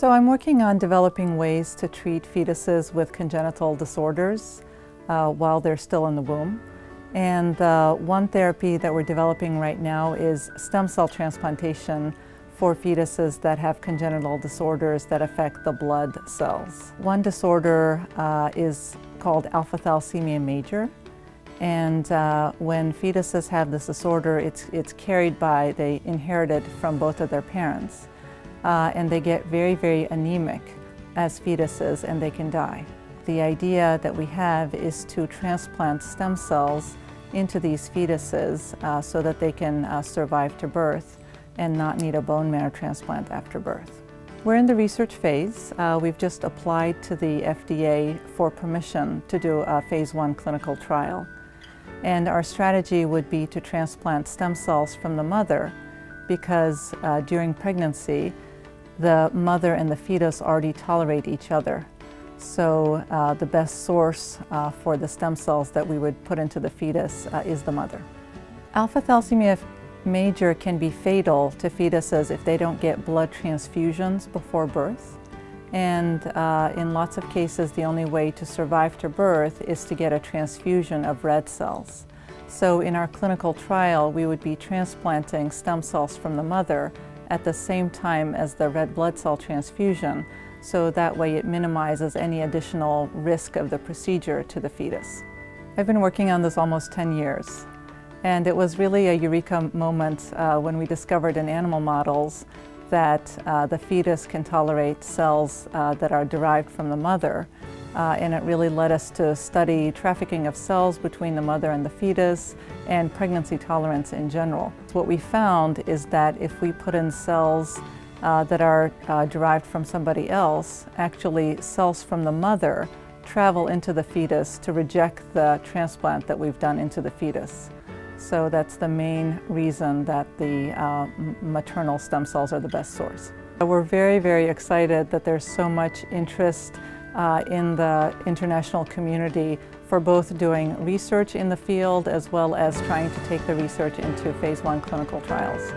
So I'm working on developing ways to treat fetuses with congenital disorders while they're still in the womb. And one therapy that we're developing right now is stem cell transplantation for fetuses that have congenital disorders that affect the blood cells. One disorder is called Alpha Thalassemia Major. And when fetuses have this disorder, it's carried by, they inherit it from both of their parents. And they get very, very anemic as fetuses and they can die. The idea that we have is to transplant stem cells into these fetuses so that they can survive to birth and not need a bone marrow transplant after birth. We're in the research phase. We've just applied to the FDA for permission to do a phase 1 clinical trial. And our strategy would be to transplant stem cells from the mother because during pregnancy, the mother and the fetus already tolerate each other. So the best source for the stem cells that we would put into the fetus is the mother. Alpha Thalassemia Major can be fatal to fetuses if they don't get blood transfusions before birth. And in lots of cases, the only way to survive to birth is to get a transfusion of red cells. So in our clinical trial, we would be transplanting stem cells from the mother at the same time as the red blood cell transfusion, so that way it minimizes any additional risk of the procedure to the fetus. I've been working on this almost 10 years, and it was really a eureka moment when we discovered in animal models that the fetus can tolerate cells that are derived from the mother. And it really led us to study trafficking of cells between the mother and the fetus and pregnancy tolerance in general. What we found is that if we put in cells that are derived from somebody else, actually cells from the mother travel into the fetus to reject the transplant that we've done into the fetus. So that's the main reason that the maternal stem cells are the best source. We're very, very excited that there's so much interest in the international community for both doing research in the field as well as trying to take the research into phase 1 clinical trials.